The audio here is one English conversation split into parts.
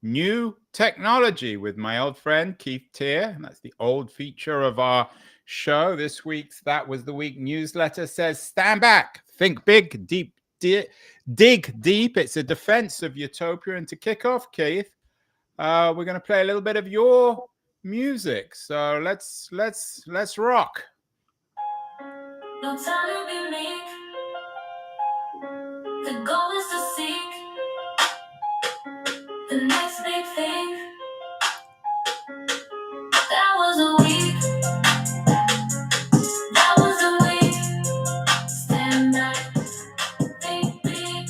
New technology with my old friend Keith Tier. That's the old feature of our show. This week's That Was the Week newsletter says, stand back, think big, dig deep. It's a defense of utopia. And to kick off, Keith, we're going to play a little bit of your music. So let's rock. No time to be meek. The goal is to seek the next big thing. That was a week. That was a week. Stand back. Think big.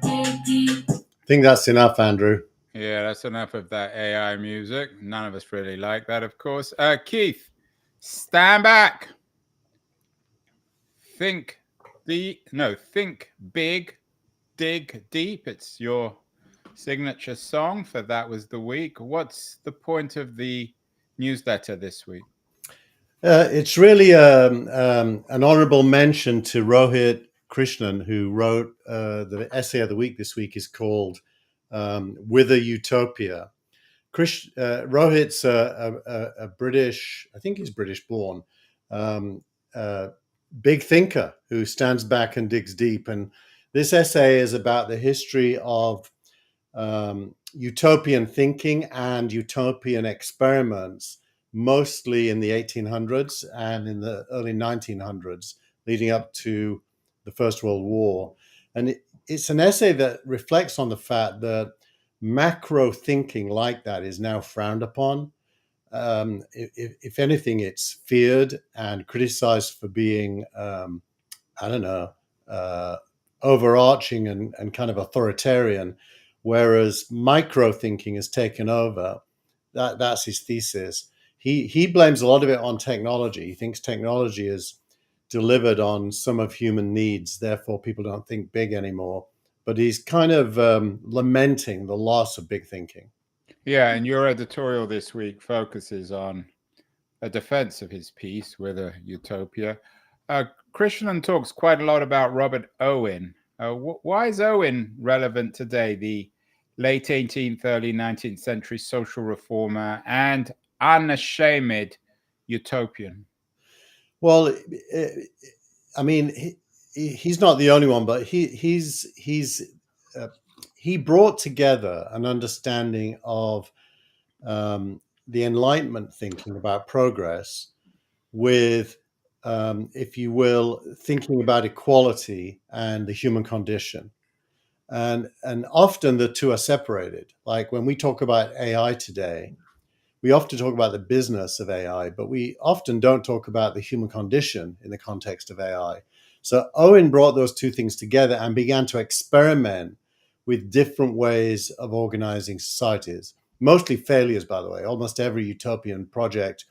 Dig deep. I think that's enough, Andrew. Yeah, that's enough of that AI music. None of us really like that, of course. Keith, stand back. Think big, dig deep. It's your signature song for That Was the Week. What's the point of the newsletter this week? It's really an honorable mention to Rohit Krishnan, who wrote the essay of the week this week is called With a Utopia. Rohit's a British, I think he's British born, big thinker who stands back and digs deep. And this essay is about the history of utopian thinking and utopian experiments, mostly in the 1800s and in the early 1900s, leading up to the First World War. And it's an essay that reflects on the fact that macro thinking like that is now frowned upon. If anything, it's feared and criticized for being, overarching and kind of authoritarian, whereas micro thinking has taken over. That's his thesis. He blames a lot of it on technology. He thinks technology is delivered on some of human needs, therefore people don't think big anymore. But he's kind of lamenting the loss of big thinking. Yeah, and your editorial this week focuses on a defense of his piece with a utopia. Krishnan talks quite a lot about Robert Owen. Why is Owen relevant today? The late 18th, early 19th century social reformer and unashamed utopian. Well, I mean, he's not the only one, but he brought together an understanding of the Enlightenment thinking about progress with, if you will, thinking about equality and the human condition. And often the two are separated. Like when we talk about AI today, we often talk about the business of AI, but we often don't talk about the human condition in the context of AI. So Owen brought those two things together and began to experiment with different ways of organizing societies. Mostly failures, by the way. Almost every utopian project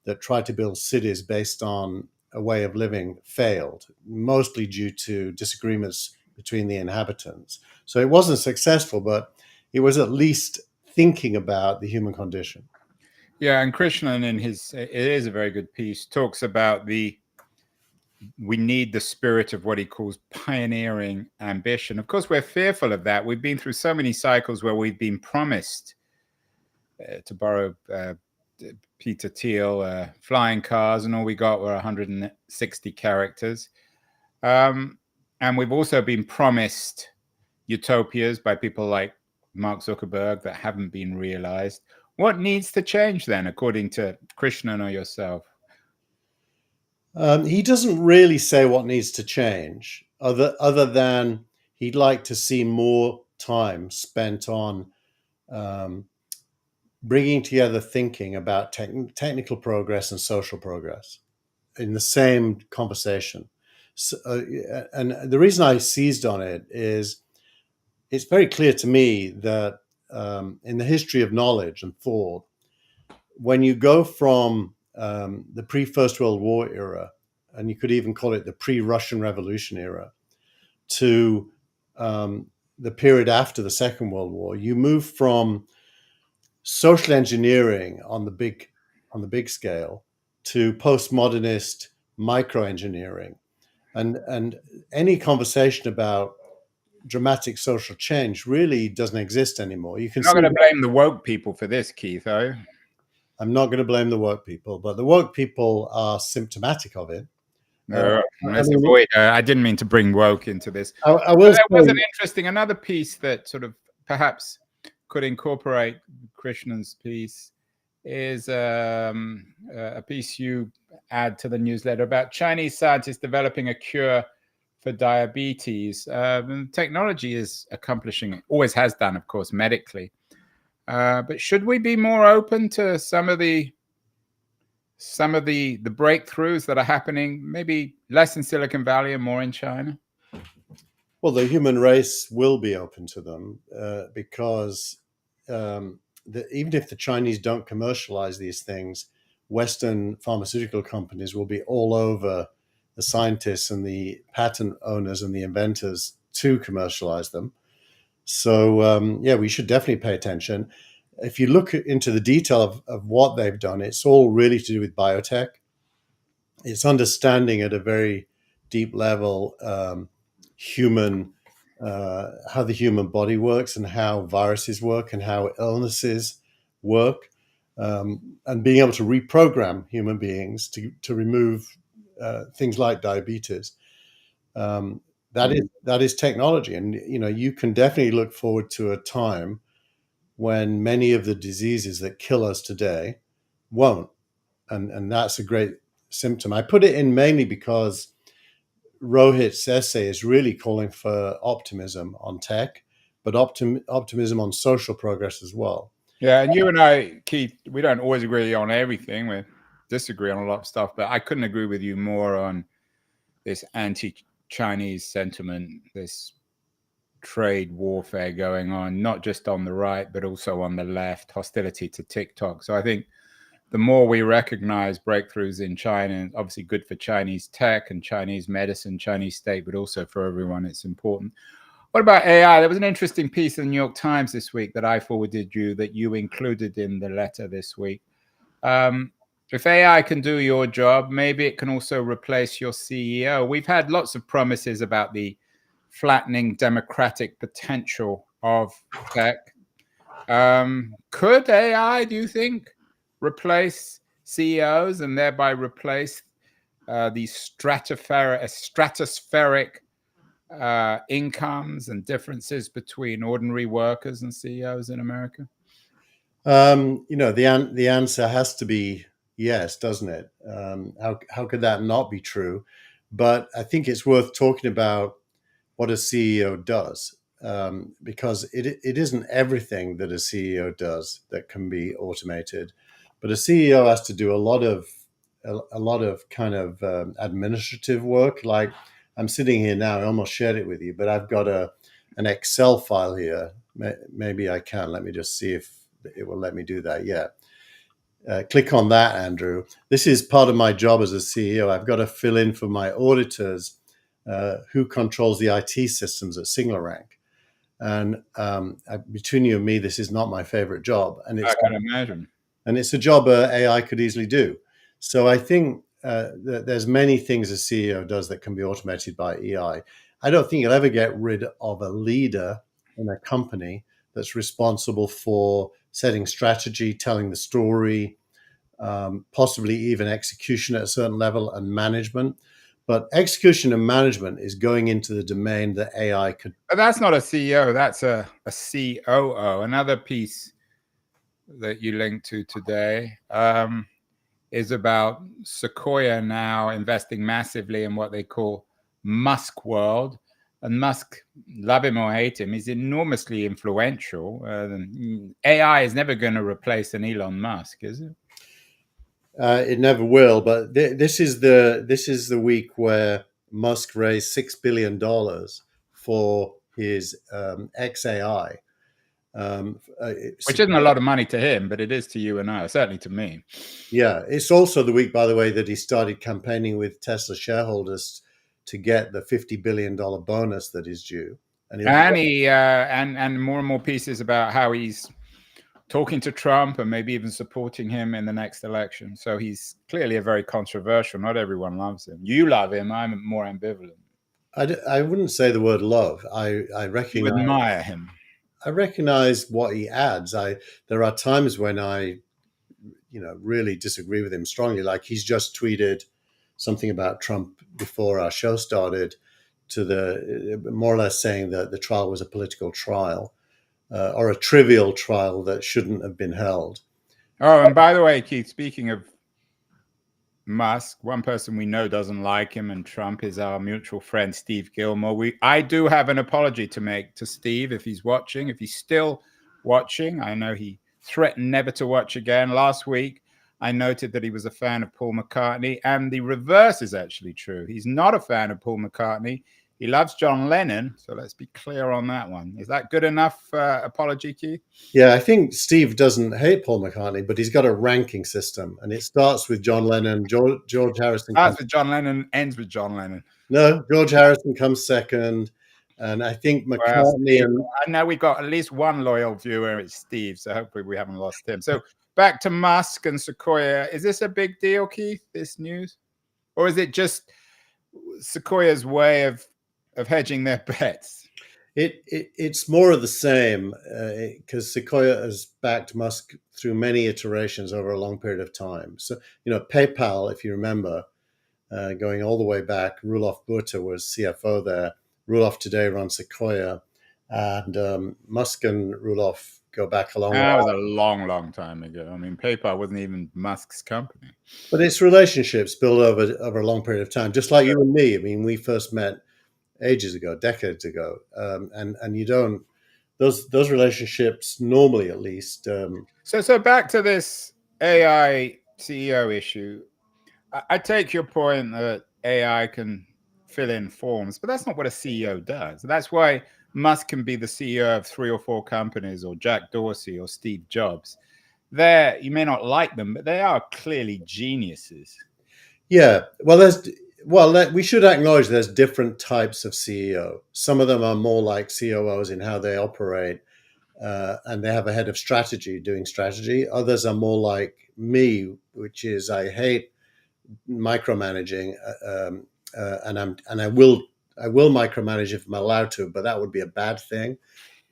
that tried to build cities based on a way of living failed, mostly due to disagreements between the inhabitants. So it wasn't successful, but it was at least thinking about the human condition. Yeah, and Krishnan in it is a very good piece, talks about we need the spirit of what he calls pioneering ambition. Of course, we're fearful of that. We've been through so many cycles where we've been promised, to borrow Peter Thiel, flying cars, and all we got were 160 characters. And we've also been promised utopias by people like Mark Zuckerberg that haven't been realized. What needs to change then, according to Krishnan or yourself? He doesn't really say what needs to change, other than he'd like to see more time spent on bringing together thinking about technical progress and social progress in the same conversation. So, and the reason I seized on it is it's very clear to me that in the history of knowledge and thought, when you go from the pre-First World War era, and you could even call it the pre-Russian Revolution era, to the period after the Second World War, you move from social engineering on the big scale to postmodernist microengineering, and any conversation about dramatic social change really doesn't exist anymore. You can I'm not see going to blame the woke people for this, Keith, though. I'm not going to blame the woke people, but the woke people are symptomatic of it. Let's avoid. I didn't mean to bring woke into this. I will There was an say, interesting another piece that sort of perhaps could incorporate Krishna's piece is a piece you add to the newsletter about Chinese scientists developing a cure for diabetes. Technology is accomplishing it, always has done, of course, medically. But should we be more open to some of the breakthroughs that are happening, maybe less in Silicon Valley and more in China? well, the human race will be open to them because even if the Chinese don't commercialize these things, Western pharmaceutical companies will be all over the scientists and the patent owners and the inventors to commercialize them. So, yeah, we should definitely pay attention. If you look into the detail of what they've done, it's all really to do with biotech. It's understanding at a very deep level human how the human body works and how viruses work and how illnesses work, and being able to reprogram human beings to remove things like diabetes. That is technology, and you can definitely look forward to a time when many of the diseases that kill us today won't, and that's a great symptom. I put it in mainly because Rohit's essay is really calling for optimism on tech, but optimism on social progress as well. Yeah, and you and I, Keith, we don't always agree on everything. We disagree on a lot of stuff, but I couldn't agree with you more on this anti-Chinese sentiment, this trade warfare going on, not just on the right, but also on the left, hostility to TikTok. So I think the more we recognize breakthroughs in China, obviously good for Chinese tech and Chinese medicine, Chinese state, but also for everyone, it's important. What about AI? There was an interesting piece in the New York Times this week that I forwarded you that you included in the letter this week. If AI can do your job, maybe it can also replace your CEO. We've had lots of promises about the flattening democratic potential of tech. Could AI, do you think, replace CEOs and thereby replace these stratospheric incomes and differences between ordinary workers and CEOs in America? The answer has to be yes, doesn't it? How could that not be true? But I think it's worth talking about what a CEO does, because it isn't everything that a CEO does that can be automated. But a CEO has to do a lot of kind of administrative work. Like I'm sitting here now, I almost shared it with you, but I've got an Excel file here. Maybe I can. Let me just see if it will let me do that. Yeah. Click on that, Andrew. This is part of my job as a CEO. I've got to fill in for my auditors who controls the IT systems at SingleRank. And between you and me, this is not my favorite job. And I can imagine. And it's a job AI could easily do. So I think that there's many things a CEO does that can be automated by AI. I don't think you'll ever get rid of a leader in a company that's responsible for setting strategy, telling the story, possibly even execution at a certain level and management. But execution and management is going into the domain that AI could. But that's not a CEO, that's a COO. Another piece that you linked to today is about Sequoia now investing massively in what they call Musk World. And Musk, love him or hate him, is enormously influential. AI is never going to replace an Elon Musk, is it? It never will. But this is the week where Musk raised $6 billion for his XAI. Which isn't a lot of money to him, but it is to you and I, certainly to me. Yeah, it's also the week, by the way, that he started campaigning with Tesla shareholders to get the $50 billion bonus that is due. And more and more pieces about how he's talking to Trump and maybe even supporting him in the next election. So he's clearly a very controversial. Not everyone loves him. You love him. I'm more ambivalent. I wouldn't say the word love. I You recognize admire him. I recognize what he adds. There are times when I really disagree with him strongly. Like he's just tweeted something about Trump before our show started, to the more or less saying that the trial was a political trial or a trivial trial that shouldn't have been held. Oh, and by the way, Keith, speaking of Musk, one person we know doesn't like him and Trump is our mutual friend Steve Gilmore. I do have an apology to make to Steve if he's watching, if he's still watching. I know he threatened never to watch again. Last week, I noted that he was a fan of Paul McCartney, and the reverse is actually true. He's not a fan of Paul McCartney. He loves John Lennon, so let's be clear on that one. Is that good enough apology, Keith? Yeah, I think Steve doesn't hate Paul McCartney, but he's got a ranking system, and it starts with John Lennon. George Harrison Starts with John Lennon, ends with John Lennon. No, George Harrison comes second, and I think Well, McCartney Steve, and I know we've got at least one loyal viewer. It's Steve, so hopefully we haven't lost him. So back to Musk and Sequoia. Is this a big deal, Keith? This news, or is it just Sequoia's way of hedging their bets? it's more of the same because Sequoia has backed Musk through many iterations over a long period of time. So PayPal, if you remember, going all the way back, Roelof Botha was CFO there. Roelof today runs Sequoia, and Musk and Roelof go back a long way. That was a long, long time ago. I mean, PayPal wasn't even Musk's company. But it's relationships built over a long period of time, just like you and me. I mean, we first met ages ago, decades ago, and you don't those relationships normally, at least. So back to this AI CEO issue. I take your point that AI can fill in forms, but that's not what a CEO does. That's why Musk can be the CEO of 3 or 4 companies, or Jack Dorsey or Steve Jobs. You may not like them, but they are clearly geniuses. Yeah, we should acknowledge there's different types of CEO. Some of them are more like COOs in how they operate, and they have a head of strategy doing strategy. Others are more like me, which is I hate micromanaging, and I will micromanage if I'm allowed to, but that would be a bad thing.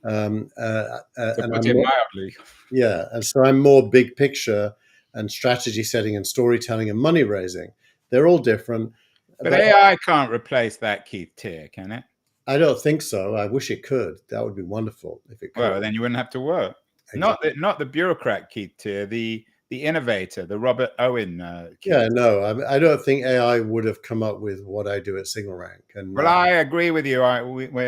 To And put it mildly. yeah, and so I'm more big picture and strategy setting and storytelling and money raising. They're all different. But AI can't replace that, Keith Tier, can it? I don't think so. I wish it could. That would be wonderful if it could. Well, then you wouldn't have to work. Exactly. Not the bureaucrat, Keith Tier, the innovator, the Robert Owen. Yeah, no, I don't think AI would have come up with what I do at Signal Rank. And Well, I agree with you. We've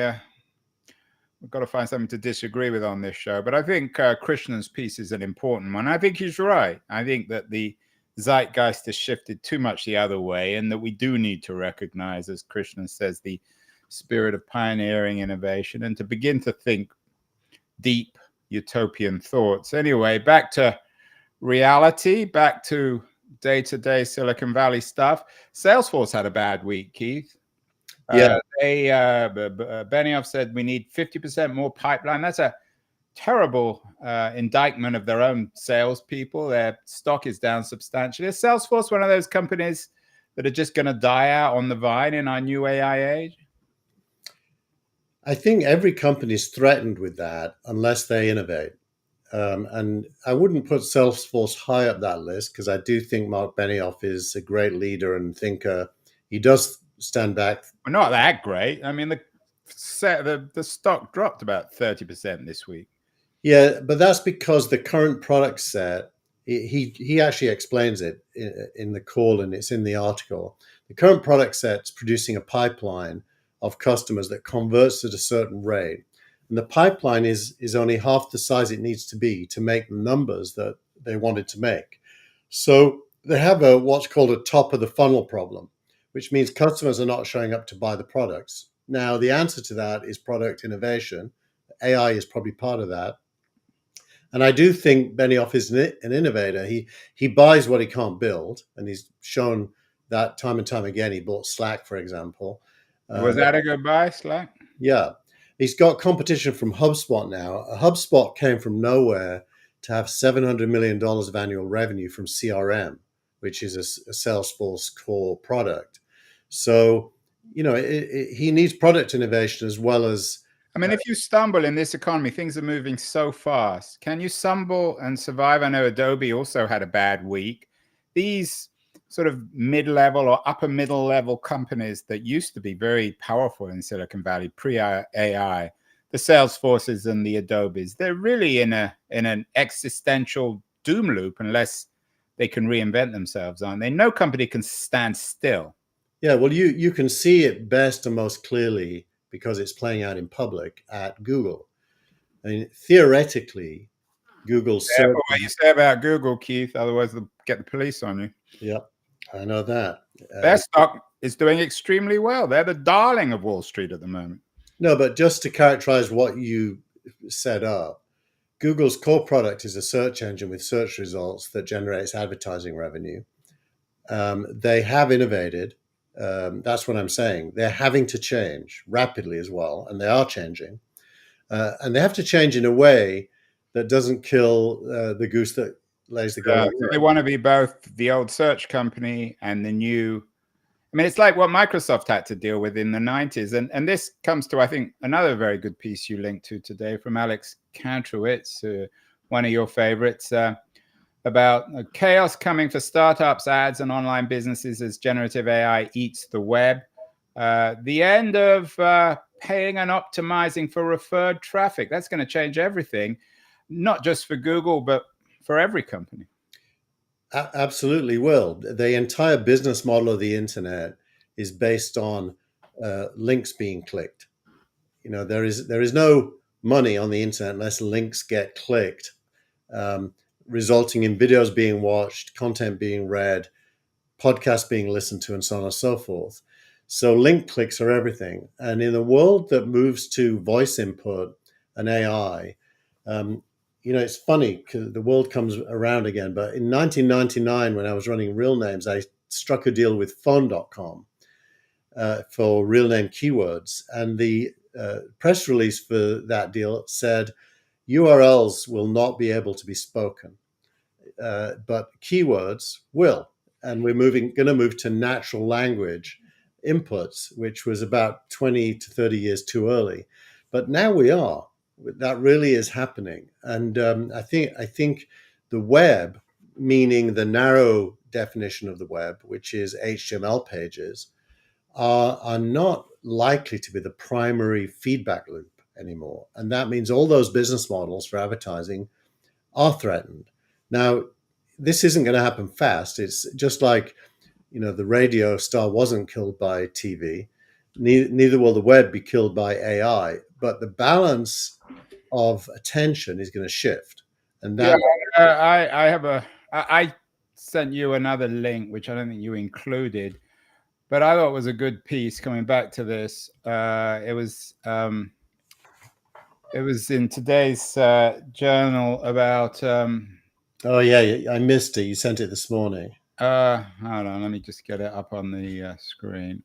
got to find something to disagree with on this show. But I think Krishnan's piece is an important one. I think he's right. I think that the zeitgeist has shifted too much the other way, and that we do need to recognize, as Krishnan says, the spirit of pioneering innovation and to begin to think deep utopian thoughts. Anyway, back to reality, back to day-to-day Silicon Valley stuff. Salesforce had a bad week, Keith. yeah, Benioff said we need 50% more pipeline. That's a terrible indictment of their own salespeople. Their stock is down substantially. Is Salesforce one of those companies that are just going to die out on the vine in our new AI age? I think every company is threatened with that unless they innovate. And I wouldn't put Salesforce high up that list because I do think Mark Benioff is a great leader and thinker. He does stand back. Well, not that great. I mean, the stock dropped about 30% this week. Yeah, but that's because the current product set, he actually explains it in the call, and it's in the article. The current product set's producing a pipeline of customers that converts at a certain rate. And the pipeline is only half the size it needs to be to make the numbers that they wanted to make. So they have what's called a top of the funnel problem, which means customers are not showing up to buy the products. Now, the answer to that is product innovation. AI is probably part of that. And I do think Benioff is an innovator. He buys what he can't build, and he's shown that time and time again. He bought Slack, for example. Was that a good buy, Slack? Yeah. He's got competition from HubSpot now. HubSpot came from nowhere to have $700 million of annual revenue from CRM, which is a Salesforce core product. So he needs product innovation as well as. I mean, if you stumble in this economy, things are moving so fast. Can you stumble and survive? I know Adobe also had a bad week. These sort of mid-level or upper middle level companies that used to be very powerful in Silicon Valley pre-AI, the Salesforces and the Adobes, they're really in an existential doom loop unless they can reinvent themselves, aren't they? No company can stand still. Yeah, well, you can see it best and most clearly because it's playing out in public at Google. I mean, theoretically, Google's search. Careful what you say about Google, Keith. Otherwise, they'll get the police on you. Yeah, I know that. Their stock is doing extremely well. They're the darling of Wall Street at the moment. No, but just to characterize what you set up, Google's core product is a search engine with search results that generates advertising revenue. They have innovated. That's what I'm saying. They're having to change rapidly as well, and they are changing. And they have to change in a way that doesn't kill the goose that lays the golden So egg. they want to be both the old search company and the new. I mean, it's like what Microsoft had to deal with in the 90s. And this comes to, I think, another very good piece you linked to today from Alex Kantrowitz, one of your favorites, about chaos coming for startups, ads, and online businesses as generative AI eats the web. The end of paying and optimizing for referred traffic. That's going to change everything, not just for Google, but for every company. Absolutely will. The entire business model of the internet is based on links being clicked. There is no money on the internet unless links get clicked, resulting in videos being watched, content being read, podcasts being listened to, and so on and so forth. So link clicks are everything. And in a world that moves to voice input and AI, it's funny because the world comes around again. But in 1999, when I was running Real Names, I struck a deal with phone.com for real name keywords. And the press release for that deal said URLs will not be able to be spoken, but keywords will. And we're going to move to natural language inputs, which was about 20 to 30 years too early. But now we are. That really is happening. And I think the web, meaning the narrow definition of the web, which is HTML pages, are not likely to be the primary feedback loop anymore. And that means all those business models for advertising are threatened. Now, this isn't going to happen fast. It's just like, the radio star wasn't killed by TV. Neither will the web be killed by AI. But the balance of attention is going to shift. And that, I sent you another link, which I don't think you included, but I thought was a good piece coming back to this. It was in today's journal about. Oh yeah, I missed it. You sent it this morning. Hold on, let me just get it up on the screen.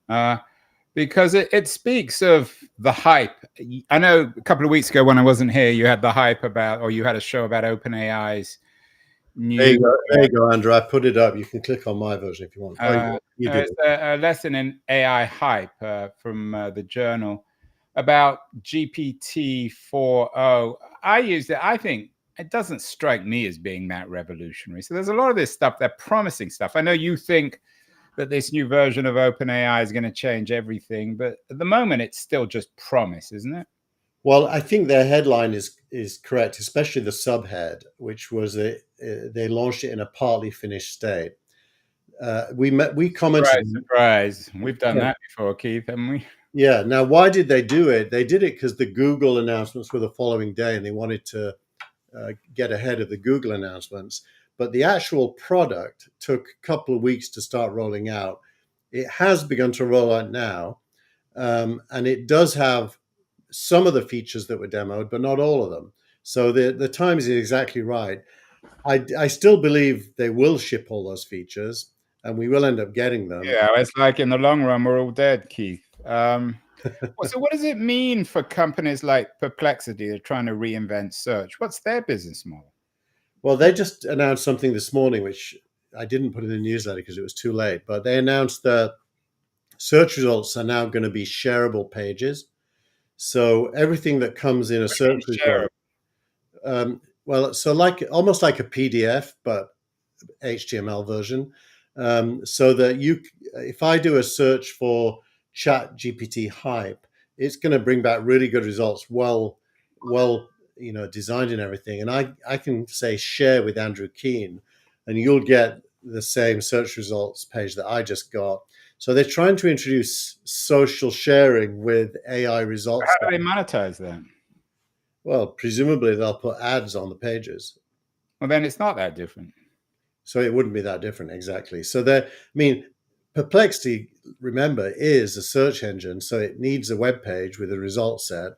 Because it speaks of the hype. I know a couple of weeks ago when I wasn't here, you had the hype about, or you had a show about OpenAI's new. There you go, Andrew. I put it up. You can click on my version if you want. It's a lesson in AI hype from the journal about GPT 4.0. I used it. I think it doesn't strike me as being that revolutionary. So there's a lot of this stuff. They're promising stuff. I know you think that this new version of OpenAI is going to change everything, but at the moment it's still just promise, isn't it? Well, I think their headline is correct, especially the subhead, which was they launched it in a partly finished state. We commented. Surprise. We've done that before, Keith, haven't we? Yeah. Now, why did they do it? They did it because the Google announcements were the following day, and they wanted to get ahead of the Google announcements. But the actual product took a couple of weeks to start rolling out. It has begun to roll out now, and it does have some of the features that were demoed, but not all of them. So the time is exactly right. I still believe they will ship all those features, and we will end up getting them. Yeah, it's like in the long run, we're all dead, Keith. So what does it mean for companies like Perplexity that are trying to reinvent search? What's their business model? Well, they just announced something this morning, which I didn't put in the newsletter because it was too late, but they announced that search results are now going to be shareable pages. So everything that comes in a search result, well, so like almost like a PDF, but HTML version, so that if I do a search for Chat GPT hype, it's going to bring back really good results, well, designed and everything. And I can say share with Andrew Keen, and you'll get the same search results page that I just got. So they're trying to introduce social sharing with AI results. How do they monetize that? Well, presumably they'll put ads on the pages. Well, then it's not that different. So it wouldn't be that different, exactly. So Perplexity, remember, is a search engine, so it needs a web page with a result set.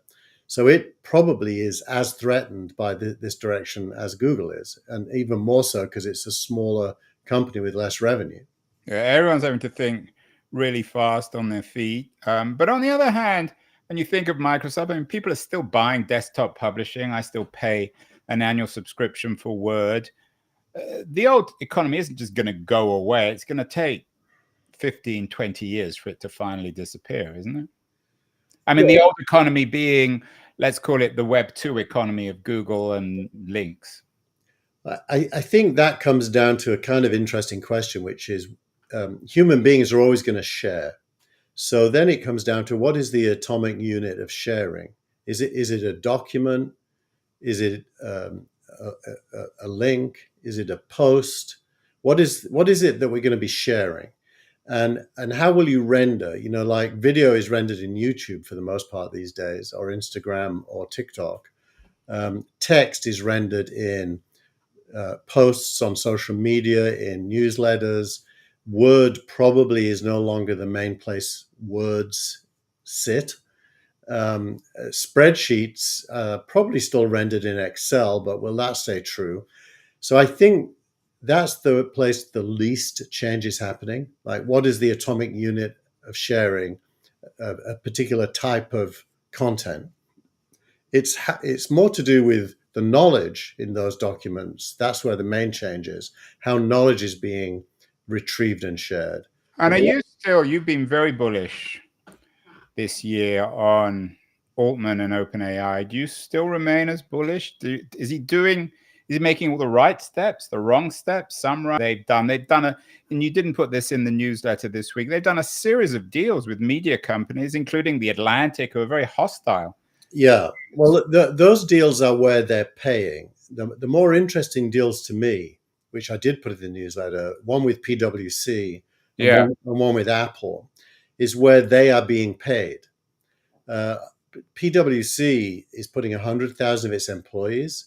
So it probably is as threatened by this direction as Google is, and even more so because it's a smaller company with less revenue. Yeah, everyone's having to think really fast on their feet. But on the other hand, when you think of Microsoft, I mean, people are still buying desktop publishing. I still pay an annual subscription for Word. The old economy isn't just going to go away. It's going to take 15, 20 years for it to finally disappear, isn't it? I mean, the old economy being, let's call it the Web 2 economy of Google and links. I think that comes down to a kind of interesting question, which is human beings are always going to share. So then it comes down to what is the atomic unit of sharing? Is it a document? Is it a link? Is it a post? What is it that we're going to be sharing? And how will you render? Like video is rendered in YouTube for the most part these days, or Instagram or TikTok. Text is rendered in posts on social media, in newsletters. Word probably is no longer the main place words sit. Spreadsheets probably still rendered in Excel, but will that stay true? So I think that's the place the least change is happening. Like, what is the atomic unit of sharing a particular type of content? It's more to do with the knowledge in those documents. That's where the main change is, how knowledge is being retrieved and shared. And you've been very bullish this year on Altman and OpenAI. Do you still remain as bullish? Is he making all the right steps, the wrong steps? Some right. They've done and you didn't put this in the newsletter this week. They've done a series of deals with media companies, including The Atlantic, who are very hostile. Yeah, well, those deals are where they're paying. The more interesting deals to me, which I did put in the newsletter, one with PwC and one with Apple, is where they are being paid. PwC is putting 100,000 of its employees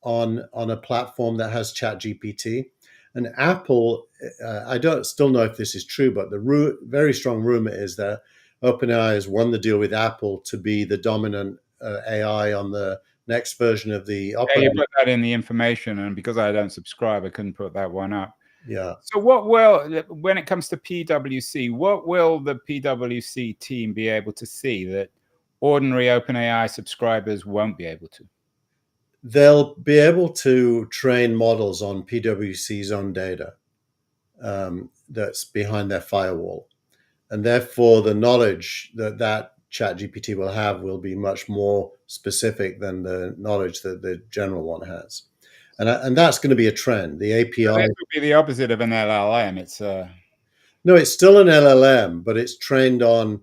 on a platform that has ChatGPT. And Apple, I don't still know if this is true, but the very strong rumor is that OpenAI has won the deal with Apple to be the dominant AI on the next version of the operating. Yeah, you put that in the information, and because I don't subscribe, I couldn't put that one up. Yeah. So when it comes to PwC, what will the PwC team be able to see that ordinary OpenAI subscribers won't be able to? They'll be able to train models on PwC's own data that's behind their firewall. And therefore, the knowledge that ChatGPT will have will be much more specific than the knowledge that the general one has. And that's going to be a trend. The API so this would be the opposite of an LLM. No, it's still an LLM, but it's trained on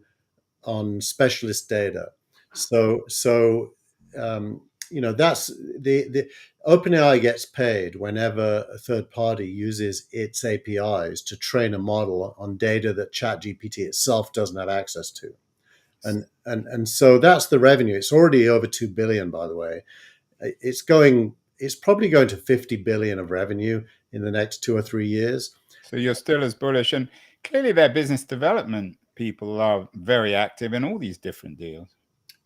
specialist data. So that's the OpenAI gets paid whenever a third party uses its APIs to train a model on data that ChatGPT itself doesn't have access to. And so that's the revenue. It's already over 2 billion, by the way. It's probably going to 50 billion of revenue in the next 2 or 3 years. So you're still as bullish, and clearly their business development people are very active in all these different deals.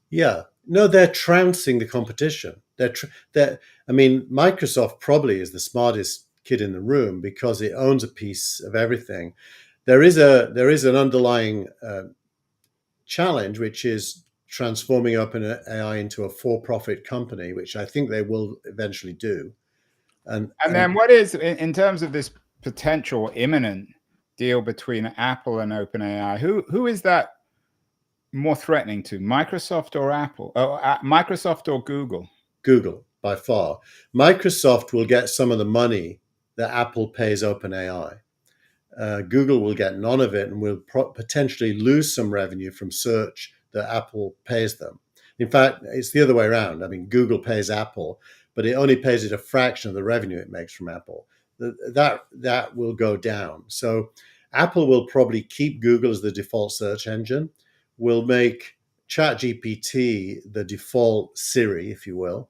Yeah, no, they're trouncing the competition. Microsoft probably is the smartest kid in the room because it owns a piece of everything. There is an underlying challenge, which is transforming OpenAI into a for-profit company, which I think they will eventually do. And then what is, in terms of this potential imminent deal between Apple and OpenAI. Who is that more threatening to, Microsoft or Apple? Oh, Microsoft or Google? Google, by far. Microsoft will get some of the money that Apple pays OpenAI. Google will get none of it and will potentially lose some revenue from search that Apple pays them. In fact, it's the other way around. I mean, Google pays Apple, but it only pays it a fraction of the revenue it makes from Apple. That will go down. So Apple will probably keep Google as the default search engine, will make ChatGPT the default Siri, if you will.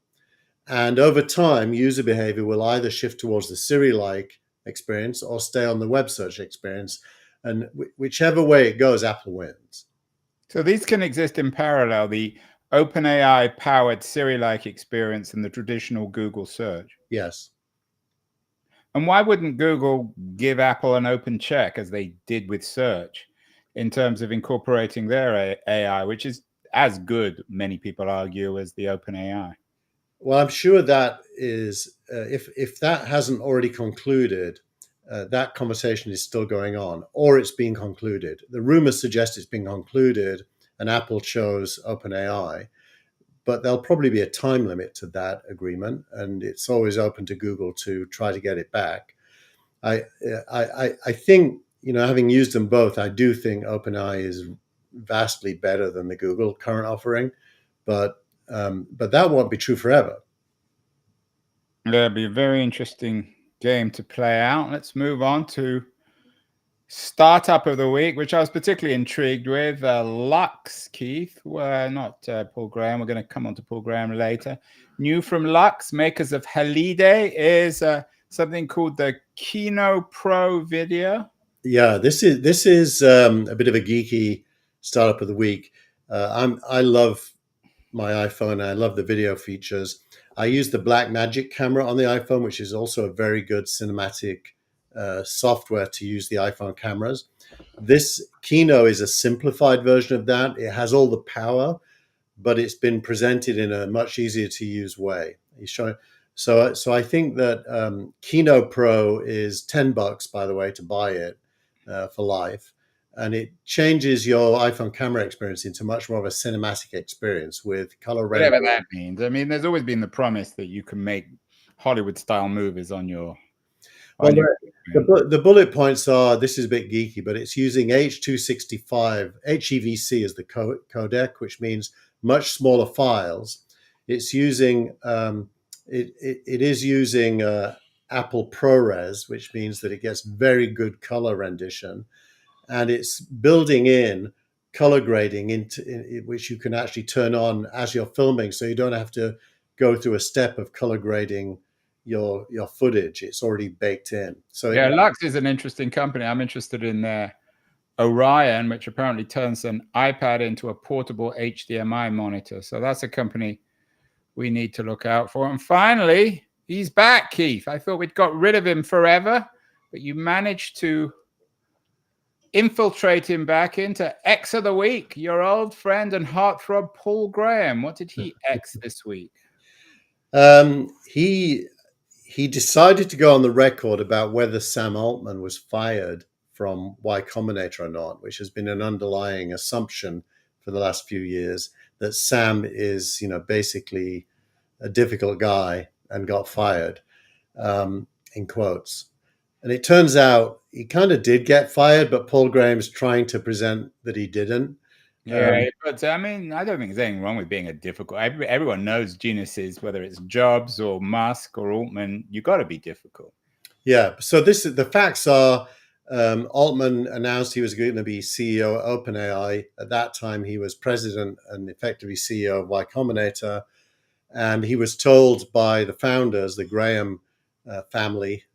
And over time, user behavior will either shift towards the Siri-like experience or stay on the web search experience. And whichever way it goes, Apple wins. So these can exist in parallel, the OpenAI powered Siri-like experience and the traditional Google search. Yes. And why wouldn't Google give Apple an open check as they did with search in terms of incorporating their AI, which is as good, many people argue, as the OpenAI? Well, I'm sure that is, if that hasn't already concluded, that conversation is still going on, or it's being concluded. The rumors suggest it's being concluded, and Apple chose OpenAI, but there'll probably be a time limit to that agreement, and it's always open to Google to try to get it back. I think, having used them both, I do think OpenAI is vastly better than the Google current offering, but that won't be true forever. That'll be a very interesting game to play out. Let's move on to startup of the week, which I was particularly intrigued with. Lux, Keith. Well, not Paul Graham. We're going to come on to Paul Graham later. New from Lux, makers of Halide, is something called the Kino Pro video. Yeah, this is a bit of a geeky startup of the week. I love my iPhone. I love the video features. I use the Blackmagic camera on the iPhone, which is also a very good cinematic software to use the iPhone cameras. This Kino is a simplified version of that. It has all the power, but it's been presented in a much easier to use way. So I think that Kino Pro is $10, by the way, to buy it for life. And it changes your iPhone camera experience into much more of a cinematic experience with color rendering. Whatever that means. I mean, there's always been the promise that you can make Hollywood-style movies on your... Well, the bullet points are, this is a bit geeky, but it's using H.265, HEVC as the codec, which means much smaller files. It's using, it is using Apple ProRes, which means that it gets very good color rendition. And it's building in color grading into which you can actually turn on as you're filming, so you don't have to go through a step of color grading your footage. It's already baked in. So yeah, Lux is an interesting company. I'm interested in their Orion, which apparently turns an iPad into a portable HDMI monitor. So that's a company we need to look out for. And finally, he's back, Keith. I thought we'd got rid of him forever, but you managed to infiltrate him back into X of the Week, your old friend and heartthrob Paul Graham. What did he X this week? He decided to go on the record about whether Sam Altman was fired from Y Combinator or not, which has been an underlying assumption for the last few years, that Sam is, basically a difficult guy and got fired, in quotes. And it turns out he kind of did get fired, but Paul Graham's trying to present that he didn't. Yeah, but I mean, I don't think there's anything wrong with being a difficult. Everyone knows geniuses, whether it's Jobs or Musk or Altman, you got to be difficult. Yeah. So the facts are, Altman announced he was going to be CEO of OpenAI. At that time, he was president and effectively CEO of Y Combinator, and he was told by the founders, the Graham family,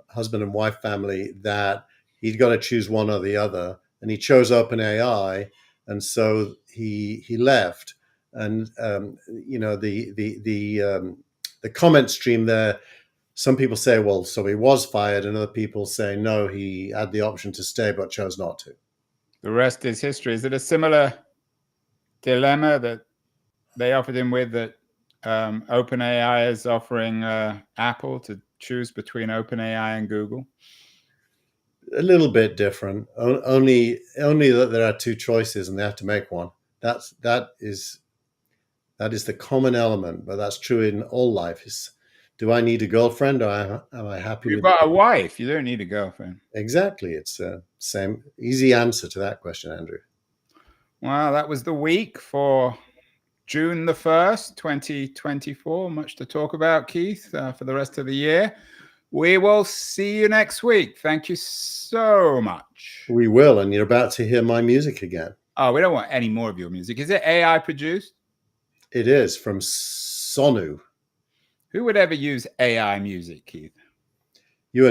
husband and wife family, that he'd got to choose one or the other, and he chose OpenAI. And so he left, and the comment stream there. Some people say, well, so he was fired, and other people say, no, he had the option to stay but chose not to. The rest is history. Is it a similar dilemma that they offered him with that OpenAI is offering Apple to choose between OpenAI and Google? A little bit different. Only that there are two choices and they have to make one. That is the common element, but that's true in all life. Is, do I need a girlfriend, or am I happy You've with got a wife. You don't need a girlfriend. Exactly. It's the same easy answer to that question, Andrew. Well, that was the week for June the 1st, 2024. Much to talk about, Keith, for the rest of the year. We will see you next week. Thank you so much. We will, and you're about to hear my music again. Oh, we don't want any more of your music. Is it AI produced? It is from Sonu. Who would ever use AI music, Keith?